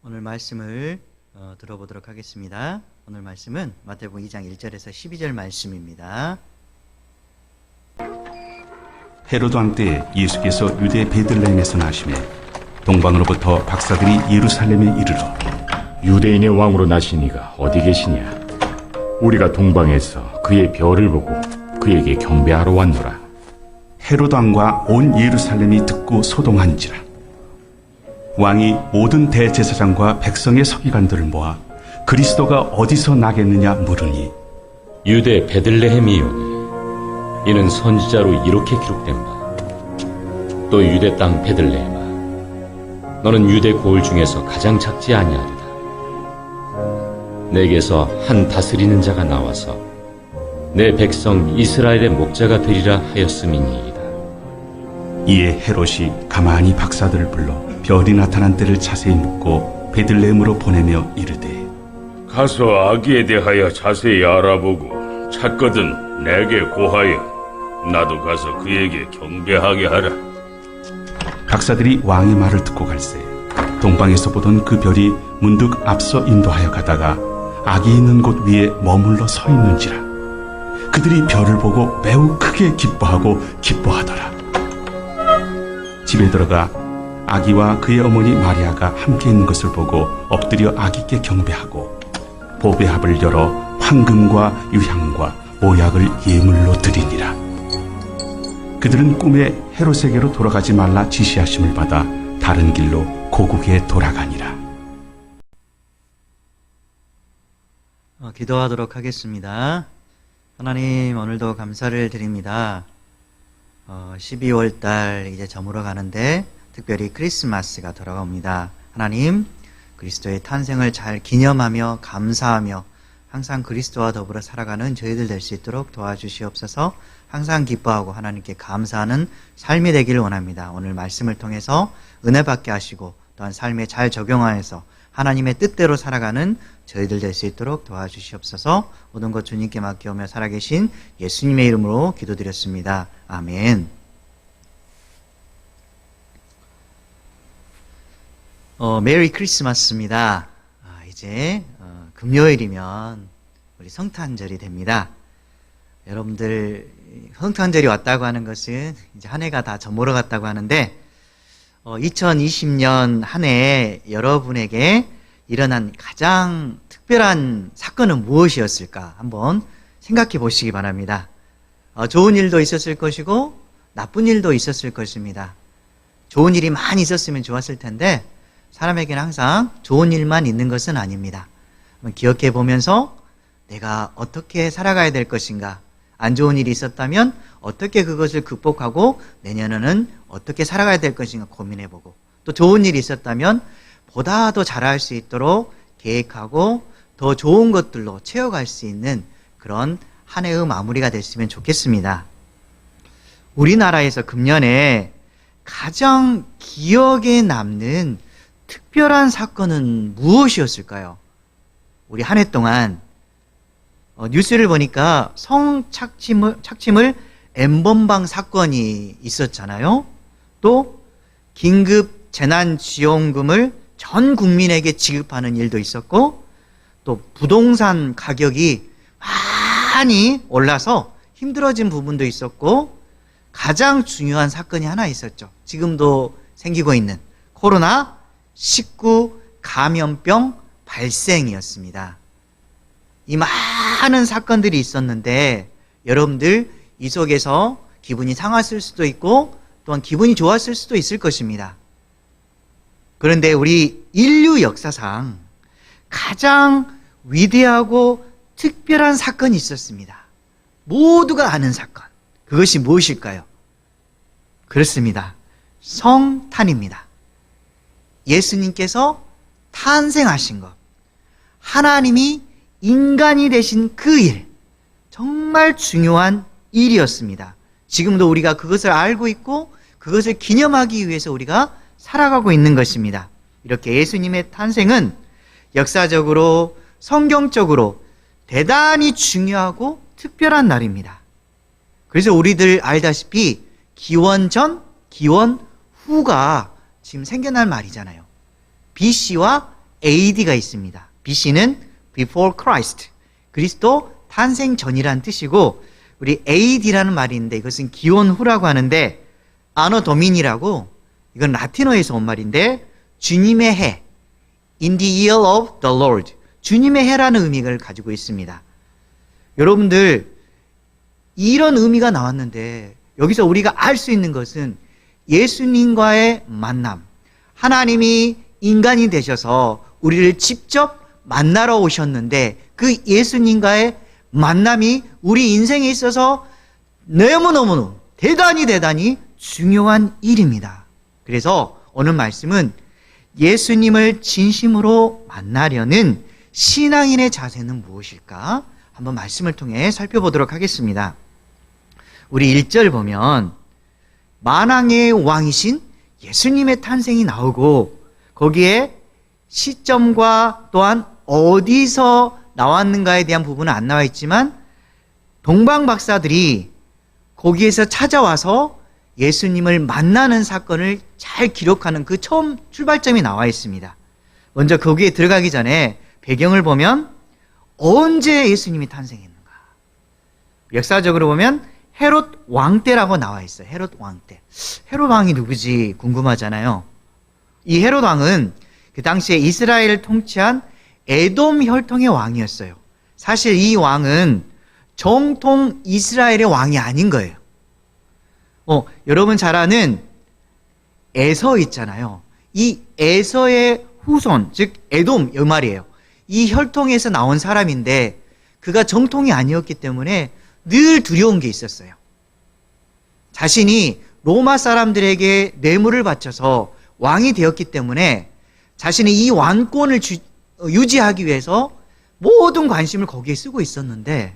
오늘 말씀을 들어보도록 하겠습니다. 오늘 말씀은 마태복음 2장 1절에서 12절 말씀입니다. 헤로드 왕 때에 예수께서 유대 베들레헴에서 나시매 동방으로부터 박사들이 예루살렘에 이르러 유대인의 왕으로 나신 이가 어디 계시냐? 우리가 동방에서 그의 별을 보고 그에게 경배하러 왔노라. 헤로드 왕과 온 예루살렘이 듣고 소동한지라. 왕이 모든 대제사장과 백성의 서기관들을 모아 그리스도가 어디서 나겠느냐 물으니 유대 베들레헴이오니 이는 선지자로 이렇게 기록된 바 또 유대 땅 베들레헴아 너는 유대 고을 중에서 가장 작지 아니하리라. 내게서 한 다스리는 자가 나와서 내 백성 이스라엘의 목자가 되리라 하였음이니이다. 이에 헤롯이 가만히 박사들을 불러 별이 나타난 때를 자세히 묻고 베들레헴으로 보내며 이르되 가서 아기에 대하여 자세히 알아보고 찾거든 내게 고하여 나도 가서 그에게 경배하게 하라. 박사들이 왕의 말을 듣고 갈새 동방에서 보던 그 별이 문득 앞서 인도하여 가다가 아기 있는 곳 위에 머물러 서 있는지라. 그들이 별을 보고 매우 크게 기뻐하더라. 집에 들어가 아기와 그의 어머니 마리아가 함께 있는 것을 보고 엎드려 아기께 경배하고 보배합을 열어 황금과 유향과 모약을 예물로 드리니라. 그들은 꿈에 헤롯에게로 돌아가지 말라 지시하심을 받아 다른 길로 고국에 돌아가니라. 기도하도록 하겠습니다. 하나님, 오늘도 감사를 드립니다. 12월 달 이제 저물어 가는데 특별히 크리스마스가 돌아옵니다. 하나님, 그리스도의 탄생을 잘 기념하며 감사하며 항상 그리스도와 더불어 살아가는 저희들 될 수 있도록 도와주시옵소서. 항상 기뻐하고 하나님께 감사하는 삶이 되기를 원합니다. 오늘 말씀을 통해서 은혜 받게 하시고 또한 삶에 잘 적용하여서 하나님의 뜻대로 살아가는 저희들 될 수 있도록 도와주시옵소서. 모든 것 주님께 맡기오며 살아계신 예수님의 이름으로 기도드렸습니다. 아멘. 메리 크리스마스입니다. 이제 금요일이면 우리 성탄절이 됩니다. 여러분들 성탄절이 왔다고 하는 것은 이제 한 해가 다 저물어 갔다고 하는데 2020년 한 해 여러분에게 일어난 가장 특별한 사건은 무엇이었을까 한번 생각해 보시기 바랍니다. 좋은 일도 있었을 것이고 나쁜 일도 있었을 것입니다. 좋은 일이 많이 있었으면 좋았을 텐데 사람에게는 항상 좋은 일만 있는 것은 아닙니다. 기억해 보면서 내가 어떻게 살아가야 될 것인가, 안 좋은 일이 있었다면 어떻게 그것을 극복하고 내년에는 어떻게 살아가야 될 것인가 고민해보고, 또 좋은 일이 있었다면 보다 더 잘할 수 있도록 계획하고 더 좋은 것들로 채워갈 수 있는 그런 한 해의 마무리가 됐으면 좋겠습니다. 우리나라에서 금년에 가장 기억에 남는 특별한 사건은 무엇이었을까요? 우리 한 해 동안 뉴스를 보니까 성착취물 N번방 사건이 있었잖아요. 또 긴급 재난지원금을 전 국민에게 지급하는 일도 있었고, 또 부동산 가격이 많이 올라서 힘들어진 부분도 있었고, 가장 중요한 사건이 하나 있었죠. 지금도 생기고 있는 코로나19 감염병 발생이었습니다. 이 많은 사건들이 있었는데 여러분들 이 속에서 기분이 상했을 수도 있고 또한 기분이 좋았을 수도 있을 것입니다. 그런데 우리 인류 역사상 가장 위대하고 특별한 사건이 있었습니다. 모두가 아는 사건. 그것이 무엇일까요? 그렇습니다. 성탄입니다. 예수님께서 탄생하신 것, 하나님이 인간이 되신 그 일, 정말 중요한 일이었습니다. 지금도 우리가 그것을 알고 있고 그것을 기념하기 위해서 우리가 살아가고 있는 것입니다. 이렇게 예수님의 탄생은 역사적으로 성경적으로 대단히 중요하고 특별한 날입니다. 그래서 우리들 알다시피 기원 전, 기원 후가 지금 생겨날 말이잖아요. BC와 AD가 있습니다. BC는 Before Christ, 그리스도 탄생 전이란 뜻이고, 우리 AD라는 말이 있는데 이것은 기원 후라고 하는데, 아노 도민이라고, 이건 라틴어에서 온 말인데 주님의 해, In the year of the Lord, 주님의 해라는 의미를 가지고 있습니다. 여러분들, 이런 의미가 나왔는데 여기서 우리가 알 수 있는 것은 예수님과의 만남, 하나님이 인간이 되셔서 우리를 직접 만나러 오셨는데 그 예수님과의 만남이 우리 인생에 있어서 너무너무 대단히 중요한 일입니다. 그래서 오늘 말씀은 예수님을 진심으로 만나려는 신앙인의 자세는 무엇일까? 한번 말씀을 통해 살펴보도록 하겠습니다. 우리 1절 보면 만왕의 왕이신 예수님의 탄생이 나오고 거기에 시점과 또한 어디서 나왔는가에 대한 부분은 안 나와 있지만 동방 박사들이 거기에서 찾아와서 예수님을 만나는 사건을 잘 기록하는 그 처음 출발점이 나와 있습니다. 먼저 거기에 들어가기 전에 배경을 보면 언제 예수님이 탄생했는가? 역사적으로 보면 헤롯 왕 때라고 나와 있어요. 헤롯 왕 때. 헤롯 왕이 누구지 궁금하잖아요. 이 헤롯 왕은 그 당시에 이스라엘을 통치한 에돔 혈통의 왕이었어요. 사실 이 왕은 정통 이스라엘의 왕이 아닌 거예요. 여러분 잘 아는 에서 있잖아요. 이 에서의 후손, 즉 에돔 이 말이에요. 이 혈통에서 나온 사람인데 그가 정통이 아니었기 때문에 늘 두려운 게 있었어요. 자신이 로마 사람들에게 뇌물을 바쳐서 왕이 되었기 때문에 자신이 이 왕권을 유지하기 위해서 모든 관심을 거기에 쓰고 있었는데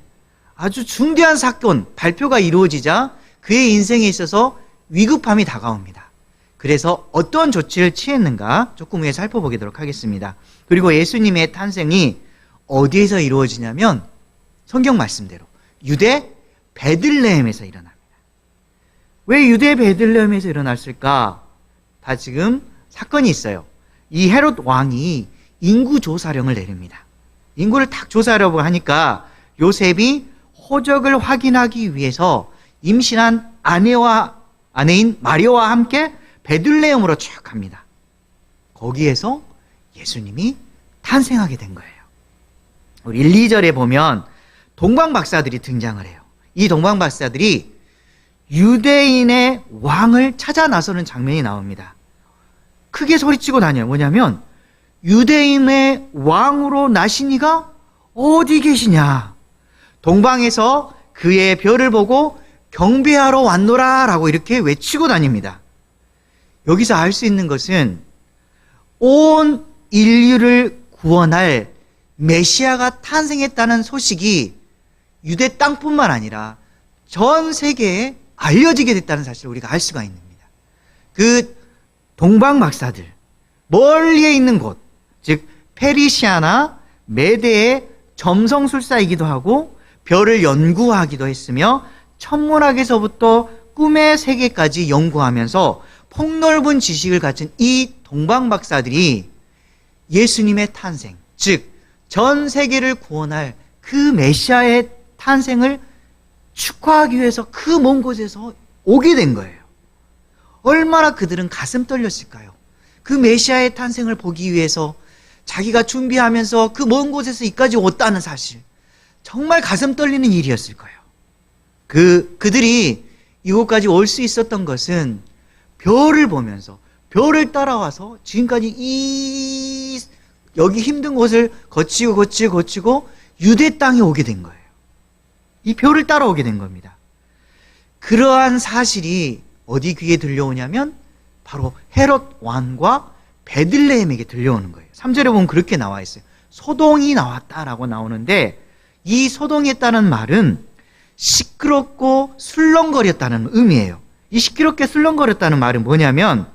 아주 중대한 사건, 발표가 이루어지자 그의 인생에 있어서 위급함이 다가옵니다. 그래서 어떤 조치를 취했는가 조금 후에 살펴보도록 하겠습니다. 그리고 예수님의 탄생이 어디에서 이루어지냐면 성경 말씀대로 유대 베들레헴에서 일어납니다. 왜 유대 베들레헴에서 일어났을까? 다 지금 사건이 있어요. 이 헤롯 왕이 인구 조사령을 내립니다. 인구를 딱 조사하려고 하니까 요셉이 호적을 확인하기 위해서 임신한 아내인 마리아와 함께 베들레헴으로 쭉 갑니다. 거기에서 예수님이 탄생하게 된 거예요. 우리 1, 2절에 보면 동방 박사들이 등장을 해요. 이 동방 박사들이 유대인의 왕을 찾아 나서는 장면이 나옵니다. 크게 소리치고 다녀요. 뭐냐면 유대인의 왕으로 나시니가 어디 계시냐? 동방에서 그의 별을 보고 경배하러 왔노라 라고 이렇게 외치고 다닙니다. 여기서 알 수 있는 것은 온 인류를 구원할 메시아가 탄생했다는 소식이 유대 땅뿐만 아니라 전 세계에 알려지게 됐다는 사실을 우리가 알 수가 있습니다. 그 동방 박사들, 멀리에 있는 곳, 즉 페르시아나 메대의 점성술사이기도 하고 별을 연구하기도 했으며 천문학에서부터 꿈의 세계까지 연구하면서 폭넓은 지식을 가진 이 동방 박사들이 예수님의 탄생, 즉 전 세계를 구원할 그 메시아의 탄생을 축하하기 위해서 그 먼 곳에서 오게 된 거예요. 얼마나 그들은 가슴 떨렸을까요? 그 메시아의 탄생을 보기 위해서 자기가 준비하면서 그 먼 곳에서 이까지 왔다는 사실, 정말 가슴 떨리는 일이었을 거예요. 그들이 이곳까지 올 수 있었던 것은 별을 보면서, 별을 따라와서 지금까지 여기 힘든 곳을 거치고 유대 땅에 오게 된 거예요. 이 별을 따라오게 된 겁니다. 그러한 사실이 어디 귀에 들려오냐면 바로 헤롯 왕과 베들레헴에게 들려오는 거예요. 3절에 보면 그렇게 나와 있어요. 소동이 나왔다라고 나오는데 이 소동했다는 말은 시끄럽고 술렁거렸다는 의미예요. 이 시끄럽게 술렁거렸다는 말은 뭐냐면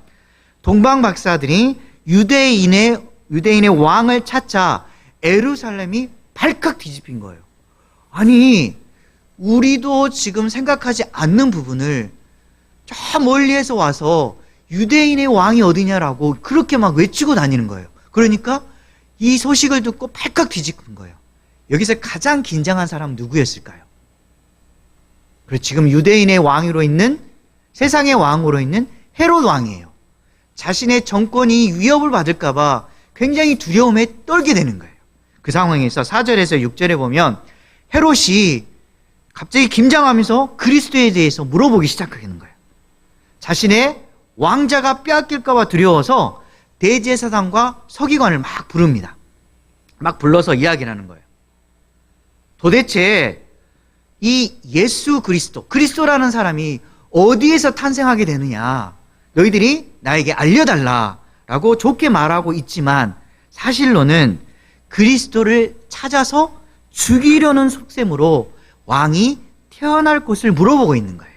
동방 박사들이 유대인의 왕을 찾자 예루살렘이 발칵 뒤집힌 거예요. 아니, 우리도 지금 생각하지 않는 부분을 저 멀리에서 와서 유대인의 왕이 어디냐라고 그렇게 막 외치고 다니는 거예요. 그러니까 이 소식을 듣고 발칵 뒤집은 거예요. 여기서 가장 긴장한 사람은 누구였을까요? 그리고 지금 유대인의 왕으로 있는, 세상의 왕으로 있는 헤롯 왕이에요. 자신의 정권이 위협을 받을까봐 굉장히 두려움에 떨게 되는 거예요. 그 상황에서 4절에서 6절에 보면 헤롯이 갑자기 긴장하면서 그리스도에 대해서 물어보기 시작하는 거예요. 자신의 왕자가 빼앗길까봐 두려워서 대제사장과 서기관을 막 부릅니다. 막 불러서 이야기를 하는 거예요. 도대체 이 예수 그리스도라는 사람이 어디에서 탄생하게 되느냐, 너희들이 나에게 알려달라라고 좋게 말하고 있지만 사실로는 그리스도를 찾아서 죽이려는 속셈으로 왕이 태어날 곳을 물어보고 있는 거예요.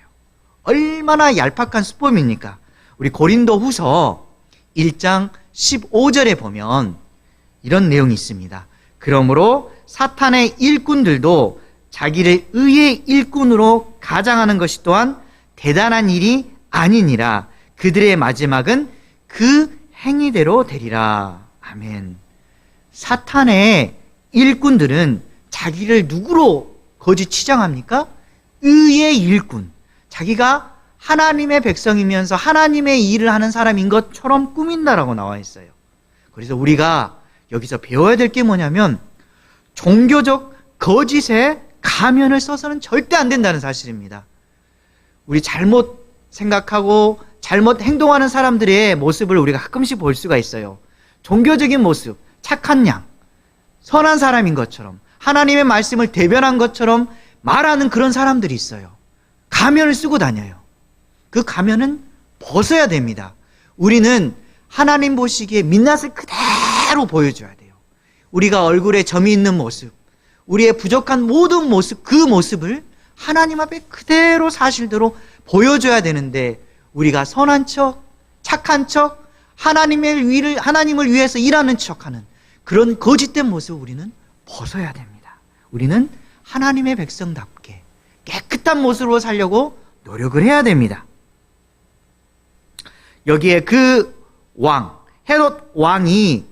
얼마나 얄팍한 수법입니까? 우리 고린도 후서 1장 15절에 보면 이런 내용이 있습니다. 그러므로 사탄의 일꾼들도 자기를 의의 일꾼으로 가장하는 것이 또한 대단한 일이 아니니라. 그들의 마지막은 그 행위대로 되리라. 아멘. 사탄의 일꾼들은 자기를 누구로 거짓 치장합니까? 의의 일꾼. 자기가 하나님의 백성이면서 하나님의 일을 하는 사람인 것처럼 꾸민다라고 나와 있어요. 그래서 우리가 여기서 배워야 될 게 뭐냐면 종교적 거짓에 가면을 써서는 절대 안 된다는 사실입니다. 우리 잘못 생각하고 잘못 행동하는 사람들의 모습을 우리가 가끔씩 볼 수가 있어요. 종교적인 모습, 착한 양, 선한 사람인 것처럼, 하나님의 말씀을 대변한 것처럼 말하는 그런 사람들이 있어요. 가면을 쓰고 다녀요. 그 가면은 벗어야 됩니다. 우리는 하나님 보시기에 민낯을 그대로 보여줘야 돼요. 우리가 얼굴에 점이 있는 모습, 우리의 부족한 모든 모습, 그 모습을 하나님 앞에 그대로 사실대로 보여줘야 되는데, 우리가 선한 척, 착한 척, 하나님을 위해서 일하는 척하는 그런 거짓된 모습을 우리는 벗어야 됩니다. 우리는 하나님의 백성답게 깨끗한 모습으로 살려고 노력을 해야 됩니다. 여기에 그 왕, 헤롯 왕이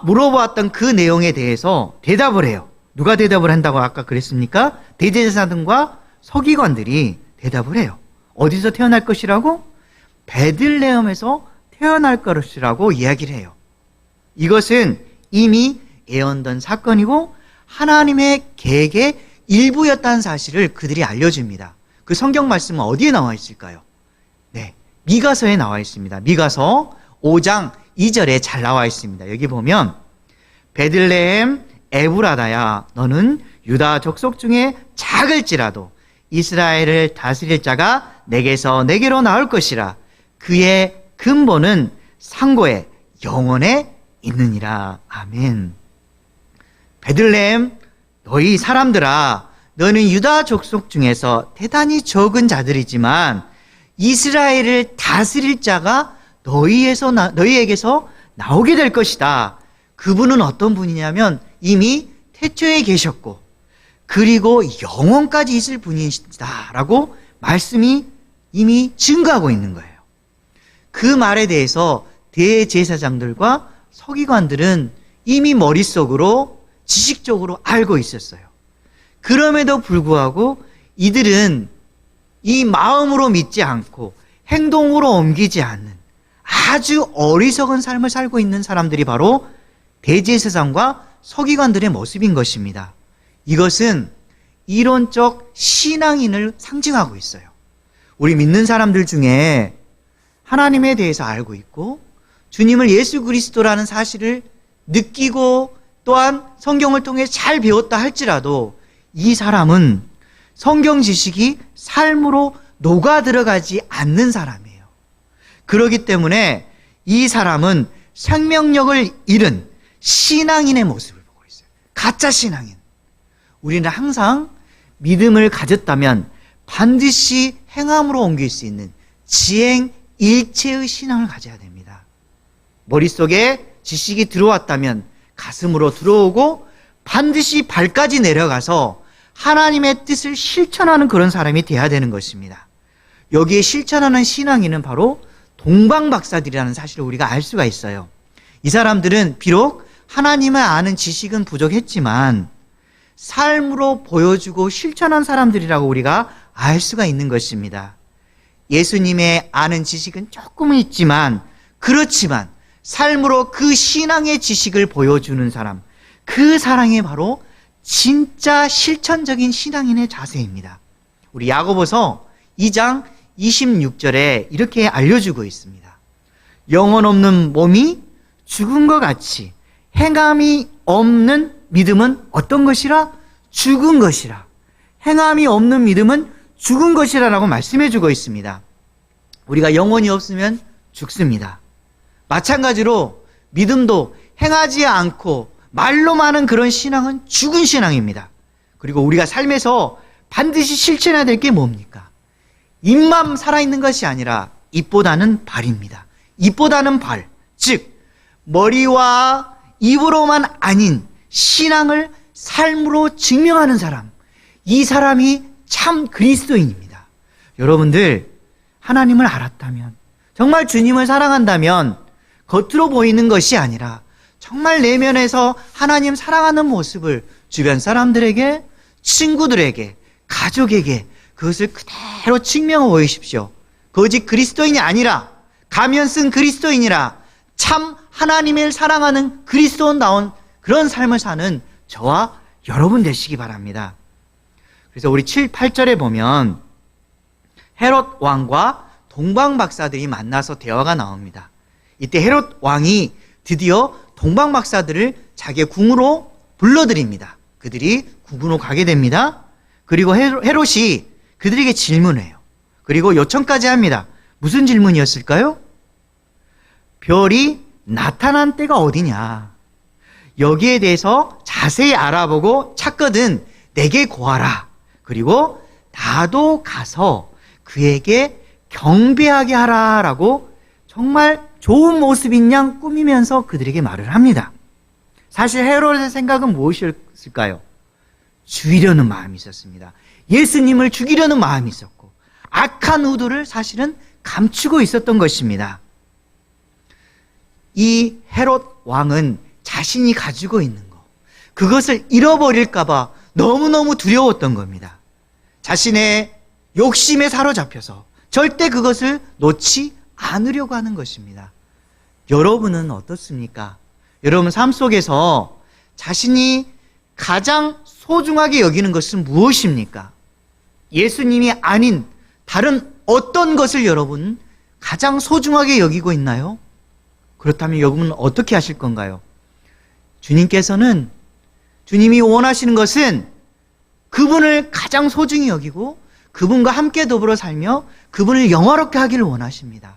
물어보았던 그 내용에 대해서 대답을 해요. 누가 대답을 한다고 아까 그랬습니까? 대제사장과 서기관들이 대답을 해요. 어디서 태어날 것이라고? 베들레헴에서 태어날 것이라고 이야기를 해요. 이것은 이미 예언된 사건이고 하나님의 계획의 일부였다는 사실을 그들이 알려줍니다. 그 성경 말씀은 어디에 나와 있을까요? 네, 미가서에 나와 있습니다. 미가서 5장 2절에 잘 나와 있습니다. 여기 보면 베들레헴 에브라다야, 너는 유다 족속 중에 작을지라도 이스라엘을 다스릴 자가 내게서 내게로 나올 것이라. 그의 근본은 상고의 영원에 있느니라. 아멘. 베들레헴, 너희 사람들아, 너는 유다 족속 중에서 대단히 적은 자들이지만 이스라엘을 다스릴 자가 너희에게서 나오게 될 것이다. 그분은 어떤 분이냐면 이미 태초에 계셨고 그리고 영원까지 있을 분이시다 라고 말씀이 이미 증거하고 있는 거예요. 그 말에 대해서 대제사장들과 서기관들은 이미 머릿속으로 지식적으로 알고 있었어요. 그럼에도 불구하고 이들은 이 마음으로 믿지 않고 행동으로 옮기지 않는 아주 어리석은 삶을 살고 있는 사람들이 바로 대제사장과 서기관들의 모습인 것입니다. 이것은 이론적 신앙인을 상징하고 있어요. 우리 믿는 사람들 중에 하나님에 대해서 알고 있고 주님을 예수 그리스도라는 사실을 느끼고 또한 성경을 통해 잘 배웠다 할지라도 이 사람은 성경 지식이 삶으로 녹아 들어가지 않는 사람이에요. 그렇기 때문에 이 사람은 생명력을 잃은 신앙인의 모습을 보고 있어요. 가짜 신앙인. 우리는 항상 믿음을 가졌다면 반드시 행함으로 옮길 수 있는 지행 일체의 신앙을 가져야 됩니다. 머릿속에 지식이 들어왔다면 가슴으로 들어오고 반드시 발까지 내려가서 하나님의 뜻을 실천하는 그런 사람이 돼야 되는 것입니다. 여기에 실천하는 신앙인은 바로 동방박사들이라는 사실을 우리가 알 수가 있어요. 이 사람들은 비록 하나님을 아는 지식은 부족했지만 삶으로 보여주고 실천한 사람들이라고 우리가 알 수가 있는 것입니다. 예수님의 아는 지식은 조금은 있지만, 그렇지만 삶으로 그 신앙의 지식을 보여주는 사람, 그 사랑이 바로 진짜 실천적인 신앙인의 자세입니다. 우리 야고보서 2장 26절에 이렇게 알려주고 있습니다. 영혼 없는 몸이 죽은 것 같이 행함이 없는 믿음은 어떤 것이라? 죽은 것이라. 행함이 없는 믿음은 죽은 것이라라고 말씀해 주고 있습니다. 우리가 영혼이 없으면 죽습니다. 마찬가지로 믿음도 행하지 않고 말로만 하는 그런 신앙은 죽은 신앙입니다. 그리고 우리가 삶에서 반드시 실천해야 될 게 뭡니까? 입만 살아있는 것이 아니라 입보다는 발입니다. 입보다는 발, 즉 머리와 입으로만 아닌 신앙을 삶으로 증명하는 사람, 이 사람이 참 그리스도인입니다. 여러분들, 하나님을 알았다면, 정말 주님을 사랑한다면 겉으로 보이는 것이 아니라 정말 내면에서 하나님 사랑하는 모습을 주변 사람들에게, 친구들에게, 가족에게 그것을 그대로 증명해 보이십시오. 거짓 그리스도인이 아니라 가면 쓴 그리스도인이라 참 하나님을 사랑하는 그리스도인다운 그런 삶을 사는 저와 여러분 되시기 바랍니다. 그래서 우리 7, 8절에 보면 헤롯 왕과 동방 박사들이 만나서 대화가 나옵니다. 이때 헤롯 왕이 드디어 동방 박사들을 자기의 궁으로 불러들입니다. 그들이 궁으로 가게 됩니다. 그리고 헤롯이 그들에게 질문해요. 그리고 요청까지 합니다. 무슨 질문이었을까요? 별이 나타난 때가 어디냐? 여기에 대해서 자세히 알아보고 찾거든 내게 고하라. 그리고 나도 가서 그에게 경배하게 하라라고 정말 좋은 모습인 양 꾸미면서 그들에게 말을 합니다. 사실 헤롯의 생각은 무엇이었을까요? 죽이려는 마음이 있었습니다. 예수님을 죽이려는 마음이 있었고 악한 의도를 사실은 감추고 있었던 것입니다. 이 헤롯 왕은 자신이 가지고 있는 것, 그것을 잃어버릴까 봐 너무너무 두려웠던 겁니다. 자신의 욕심에 사로잡혀서 절대 그것을 놓지 않으려고 하는 것입니다. 여러분은 어떻습니까? 여러분 삶 속에서 자신이 가장 소중하게 여기는 것은 무엇입니까? 예수님이 아닌 다른 어떤 것을 여러분은 가장 소중하게 여기고 있나요? 그렇다면 여러분은 어떻게 하실 건가요? 주님께서는, 주님이 원하시는 것은 그분을 가장 소중히 여기고 그분과 함께 더불어 살며 그분을 영화롭게 하기를 원하십니다.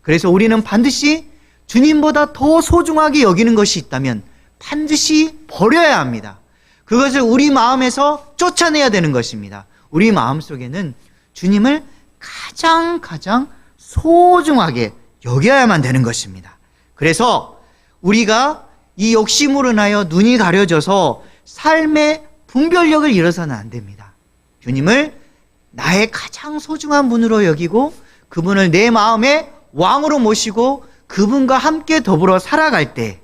그래서 우리는 반드시 주님보다 더 소중하게 여기는 것이 있다면 반드시 버려야 합니다. 그것을 우리 마음에서 쫓아내야 되는 것입니다. 우리 마음속에는 주님을 가장 소중하게 여겨야만 되는 것입니다. 그래서 우리가 이 욕심으로 인하여 눈이 가려져서 삶의 분별력을 잃어서는 안 됩니다. 주님을 나의 가장 소중한 분으로 여기고 그분을 내 마음의 왕으로 모시고 그분과 함께 더불어 살아갈 때,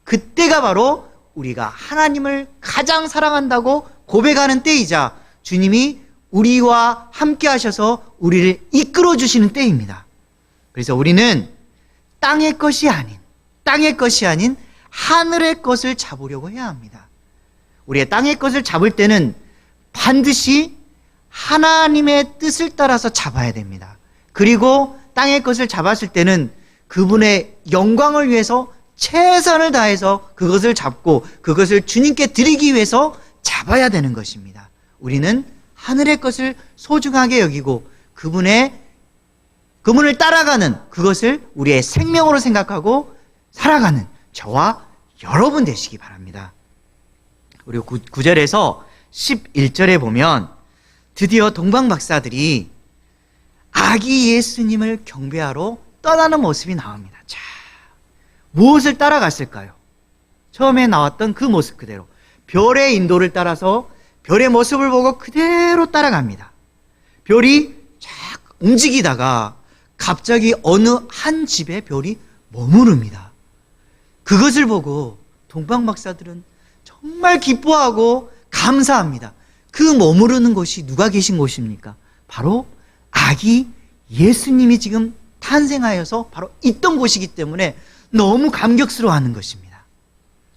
그때가 바로 우리가 하나님을 가장 사랑한다고 고백하는 때이자 주님이 우리와 함께 하셔서 우리를 이끌어 주시는 때입니다. 그래서 우리는 땅의 것이 아닌 하늘의 것을 잡으려고 해야 합니다. 우리의 땅의 것을 잡을 때는 반드시 하나님의 뜻을 따라서 잡아야 됩니다. 그리고 땅의 것을 잡았을 때는 그분의 영광을 위해서 최선을 다해서 그것을 잡고 그것을 주님께 드리기 위해서 잡아야 되는 것입니다. 우리는 하늘의 것을 소중하게 여기고 그분을 따라가는 그것을 우리의 생명으로 생각하고 살아가는 저와 여러분 되시기 바랍니다. 그리고 9절에서 11절에 보면 드디어 동방 박사들이 아기 예수님을 경배하러 떠나는 모습이 나옵니다. 자, 무엇을 따라갔을까요? 처음에 나왔던 그 모습 그대로 별의 인도를 따라서 별의 모습을 보고 그대로 따라갑니다. 별이 쫙 움직이다가 갑자기 어느 한 집에 별이 머무릅니다. 그것을 보고 동방 박사들은 정말 기뻐하고 감사합니다. 그 머무르는 곳이 누가 계신 곳입니까? 바로 아기 예수님이 지금 탄생하여서 바로 있던 곳이기 때문에 너무 감격스러워하는 것입니다.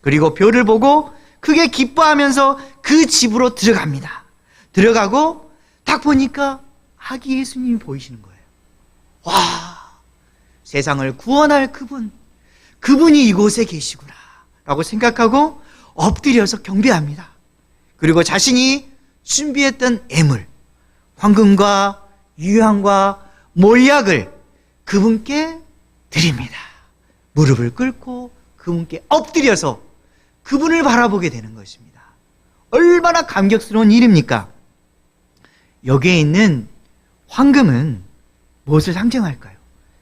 그리고 별을 보고 크게 기뻐하면서 그 집으로 들어갑니다. 들어가고 딱 보니까 아기 예수님이 보이시는 거예요. 와, 세상을 구원할 그분이 이곳에 계시구나 라고 생각하고 엎드려서 경배합니다. 그리고 자신이 준비했던 예물, 황금과 유향과 몰약을 그분께 드립니다. 무릎을 꿇고 그분께 엎드려서 그분을 바라보게 되는 것입니다. 얼마나 감격스러운 일입니까? 여기에 있는 황금은 무엇을 상징할까요?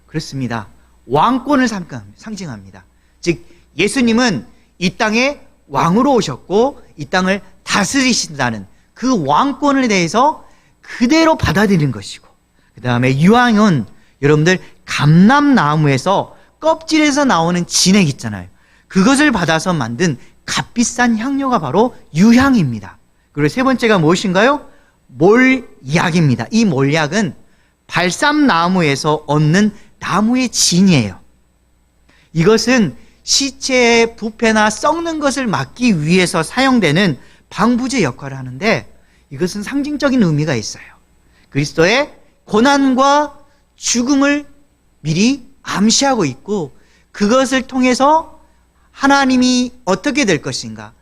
그렇습니다. 왕권을 상징합니다. 즉 예수님은 이 땅에 왕으로 오셨고 이 땅을 다스리신다는 그 왕권에 대해서 그대로 받아들이는 것이고, 그 다음에 유황은 여러분들 감람나무에서 껍질에서 나오는 진액 있잖아요. 그것을 받아서 만든 값비싼 향료가 바로 유향입니다. 그리고 세 번째가 무엇인가요? 몰약입니다. 이 몰약은 발삼나무에서 얻는 나무의 진이에요. 이것은 시체의 부패나 썩는 것을 막기 위해서 사용되는 방부제 역할을 하는데, 이것은 상징적인 의미가 있어요. 그리스도의 고난과 죽음을 미리 암시하고 있고, 그것을 통해서 하나님이 어떻게 될 것인가,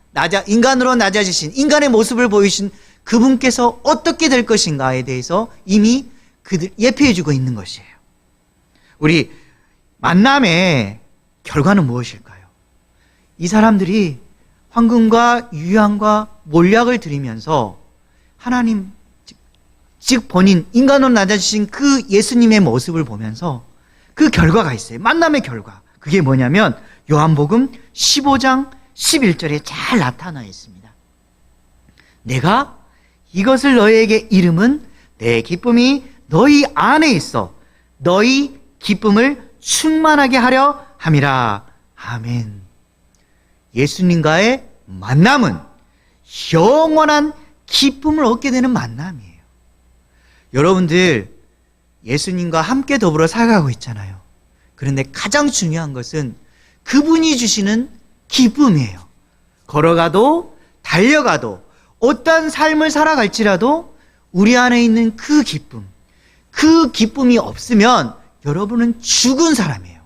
인간으로 낮아지신, 인간의 모습을 보이신 그분께서 어떻게 될 것인가에 대해서 이미 그들 예표해주고 있는 것이에요. 우리 만남의 결과는 무엇일까요? 이 사람들이 황금과 유향과 몰약을 드리면서 하나님, 즉 본인, 인간으로 낮아지신 그 예수님의 모습을 보면서 그 결과가 있어요. 만남의 결과. 그게 뭐냐면 요한복음 15장 11절에 잘 나타나 있습니다. 내가 이것을 너희에게 이름은 내 기쁨이 너희 안에 있어 너희 기쁨을 충만하게 하려 함이라. 아멘. 예수님과의 만남은 영원한 기쁨을 얻게 되는 만남이에요. 여러분들 예수님과 함께 더불어 살아가고 있잖아요. 그런데 가장 중요한 것은 그분이 주시는 기쁨이에요. 걸어가도 달려가도 어떤 삶을 살아갈지라도 우리 안에 있는 그 기쁨, 그 기쁨이 없으면 여러분은 죽은 사람이에요.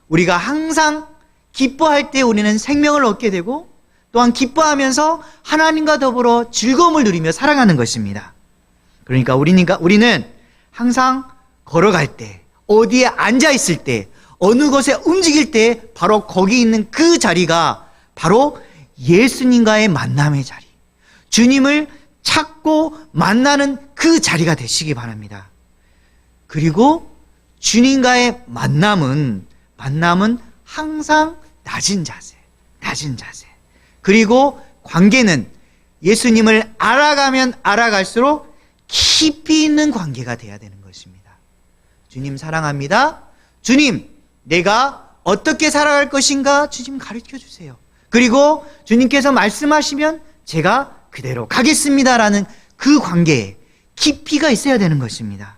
우리가 항상 기뻐할 때 우리는 생명을 얻게 되고, 또한 기뻐하면서 하나님과 더불어 즐거움을 누리며 살아가는 것입니다. 그러니까 우리는 항상 걸어갈 때, 어디에 앉아 있을 때, 어느 곳에 움직일 때 바로 거기 있는 그 자리가 바로 예수님과의 만남의 자리, 주님을 찾고 만나는 그 자리가 되시기 바랍니다. 그리고 주님과의 만남은 항상 낮은 자세. 그리고 관계는 예수님을 알아가면 알아갈수록 깊이 있는 관계가 되어야 되는 것입니다. 주님 사랑합니다. 주님, 내가 어떻게 살아갈 것인가 주님 가르쳐 주세요. 그리고 주님께서 말씀하시면 제가 그대로 가겠습니다라는 그 관계에 깊이가 있어야 되는 것입니다.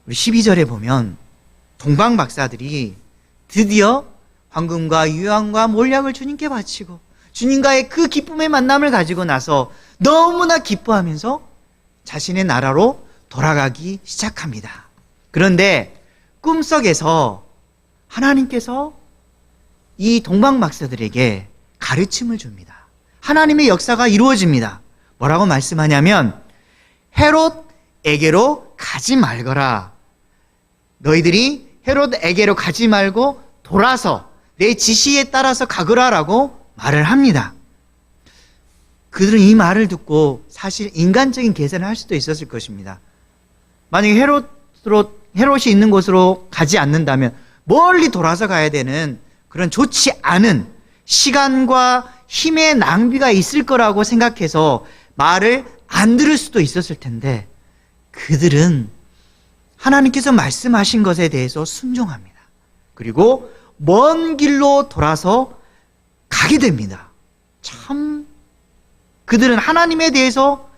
우리 12절에 보면 동방 박사들이 드디어 황금과 유향과 몰약을 주님께 바치고 주님과의 그 기쁨의 만남을 가지고 나서 너무나 기뻐하면서 자신의 나라로 돌아가기 시작합니다. 그런데 꿈속에서 하나님께서 이 동방 박사들에게 가르침을 줍니다. 하나님의 역사가 이루어집니다. 뭐라고 말씀하냐면 헤롯에게로 가지 말거라. 너희들이 헤롯에게로 가지 말고 돌아서 내 지시에 따라서 가거라라고 말을 합니다. 그들은 이 말을 듣고 사실 인간적인 계산을 할 수도 있었을 것입니다. 만약에 헤롯이 있는 곳으로 가지 않는다면 멀리 돌아서 가야 되는 그런 좋지 않은 시간과 힘의 낭비가 있을 거라고 생각해서 말을 안 들을 수도 있었을 텐데, 그들은 하나님께서 말씀하신 것에 대해서 순종합니다. 그리고 먼 길로 돌아서 가게 됩니다. 참, 그들은 하나님에 대해서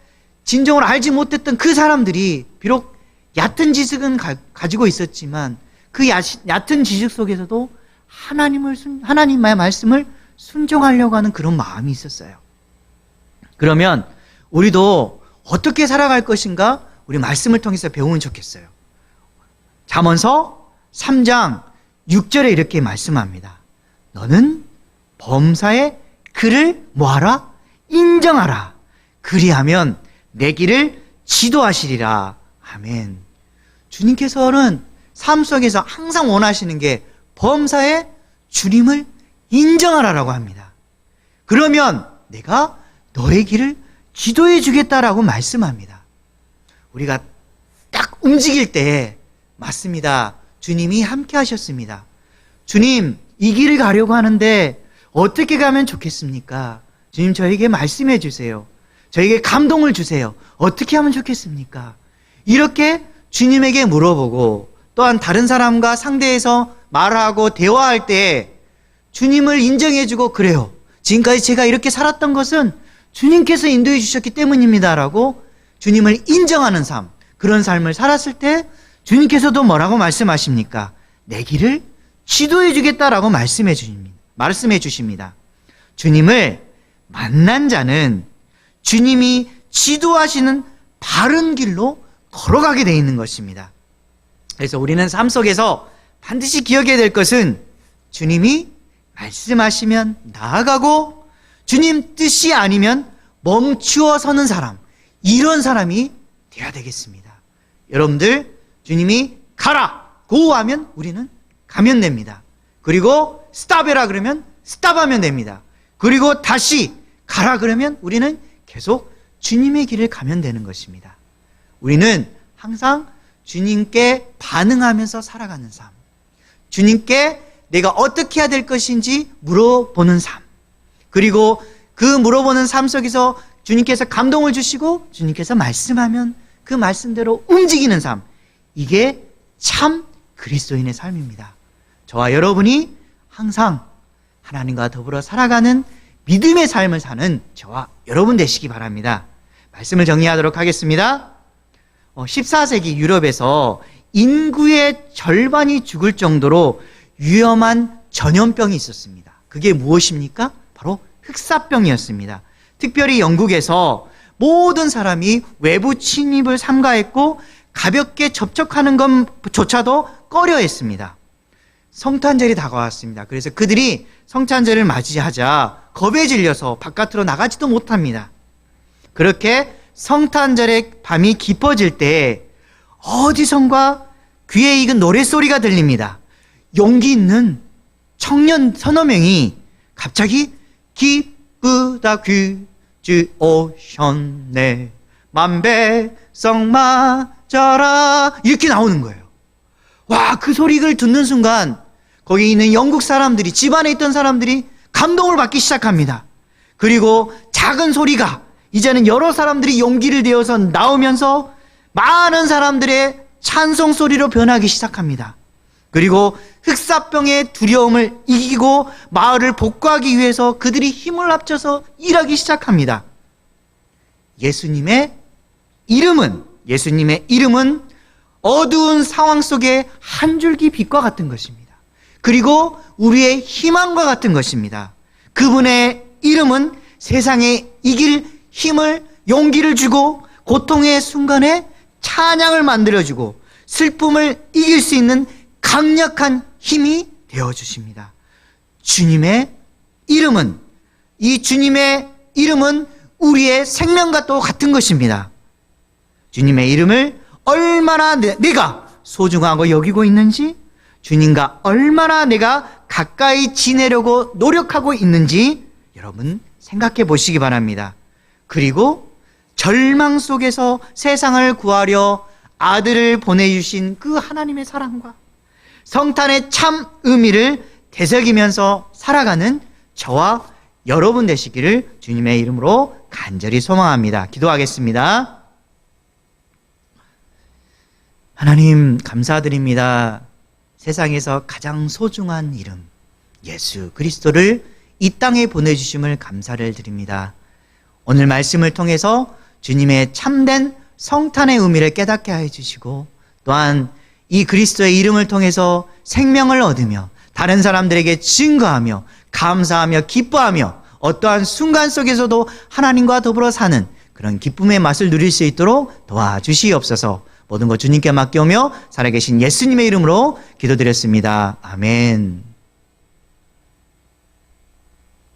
진정을 알지 못했던 그 사람들이 비록 얕은 지식은 가지고 있었지만 그 얕은 지식 속에서도 하나님의 말씀을 순종하려고 하는 그런 마음이 있었어요. 그러면 우리도 어떻게 살아갈 것인가 우리 말씀을 통해서 배우면 좋겠어요. 잠언서 3장 6절에 이렇게 말씀합니다. 너는 범사의 그를 뭐하라? 인정하라. 그리하면 내 길을 지도하시리라. 아멘. 주님께서는 삶 속에서 항상 원하시는 게 범사의 주님을 인정하라라고 합니다. 그러면 내가 너의 길을 지도해 주겠다라고 말씀합니다. 우리가 딱 움직일 때 맞습니다. 주님이 함께 하셨습니다. 주님, 이 길을 가려고 하는데 어떻게 가면 좋겠습니까? 주님, 저에게 말씀해 주세요. 저에게 감동을 주세요. 어떻게 하면 좋겠습니까? 이렇게 주님에게 물어보고 또한 다른 사람과 상대해서 말하고 대화할 때 주님을 인정해주고 그래요. 지금까지 제가 이렇게 살았던 것은 주님께서 인도해 주셨기 때문입니다라고 주님을 인정하는 삶, 그런 삶을 살았을 때 주님께서도 뭐라고 말씀하십니까? 내 길을 지도해 주겠다라고 말씀해 주십니다. 주님을 만난 자는 주님이 지도하시는 바른 길로 걸어가게 되어 있는 것입니다. 그래서 우리는 삶 속에서 반드시 기억해야 될 것은 주님이 말씀하시면 나아가고 주님 뜻이 아니면 멈추어 서는 사람, 이런 사람이 되어야 되겠습니다. 여러분들, 주님이 가라! 고 하면 우리는 가면 됩니다. 그리고 스탑해라 그러면 스탑하면 됩니다. 그리고 다시 가라 그러면 우리는 계속 주님의 길을 가면 되는 것입니다. 우리는 항상 주님께 반응하면서 살아가는 삶, 주님께 내가 어떻게 해야 될 것인지 물어보는 삶, 그리고 그 물어보는 삶 속에서 주님께서 감동을 주시고 주님께서 말씀하면 그 말씀대로 움직이는 삶, 이게 참 그리스도인의 삶입니다. 저와 여러분이 항상 하나님과 더불어 살아가는 믿음의 삶을 사는 저와 여러분 되시기 바랍니다. 말씀을 정리하도록 하겠습니다. 14세기 유럽에서 인구의 절반이 죽을 정도로 위험한 전염병이 있었습니다. 그게 무엇입니까? 바로 흑사병이었습니다. 특별히 영국에서 모든 사람이 외부 침입을 삼가했고 가볍게 접촉하는 것조차도 꺼려했습니다. 성탄절이 다가왔습니다. 그래서 그들이 성탄절을 맞이하자 겁에 질려서 바깥으로 나가지도 못합니다. 그렇게 성탄절의 밤이 깊어질 때 어디선가 귀에 익은 노랫소리가 들립니다. 용기 있는 청년 서너 명이 갑자기 기쁘다 귀주 오셨네 만백성 맞아라 이렇게 나오는 거예요. 와, 그 소리를 듣는 순간 거기 있는 영국 사람들이, 집안에 있던 사람들이 감동을 받기 시작합니다. 그리고 작은 소리가 이제는 여러 사람들이 용기를 내어서 나오면서 많은 사람들의 찬송 소리로 변하기 시작합니다. 그리고 흑사병의 두려움을 이기고 마을을 복구하기 위해서 그들이 힘을 합쳐서 일하기 시작합니다. 예수님의 이름은 어두운 상황 속에 한 줄기 빛과 같은 것입니다. 그리고 우리의 희망과 같은 것입니다. 그분의 이름은 세상에 이길 힘을, 용기를 주고 고통의 순간에 찬양을 만들어주고 슬픔을 이길 수 있는 강력한 힘이 되어주십니다. 주님의 이름은 우리의 생명과 또 같은 것입니다. 주님의 이름을 얼마나 내가 소중하고 여기고 있는지, 주님과 얼마나 내가 가까이 지내려고 노력하고 있는지 여러분 생각해 보시기 바랍니다. 그리고 절망 속에서 세상을 구하려 아들을 보내주신 그 하나님의 사랑과 성탄의 참 의미를 되새기면서 살아가는 저와 여러분 되시기를 주님의 이름으로 간절히 소망합니다. 기도하겠습니다. 하나님 감사드립니다. 세상에서 가장 소중한 이름 예수 그리스도를 이 땅에 보내주심을 감사를 드립니다. 오늘 말씀을 통해서 주님의 참된 성탄의 의미를 깨닫게 해주시고 또한 이 그리스도의 이름을 통해서 생명을 얻으며 다른 사람들에게 증거하며 감사하며 기뻐하며 어떠한 순간 속에서도 하나님과 더불어 사는 그런 기쁨의 맛을 누릴 수 있도록 도와주시옵소서. 모든 것 주님께 맡겨오며 살아계신 예수님의 이름으로 기도드렸습니다. 아멘.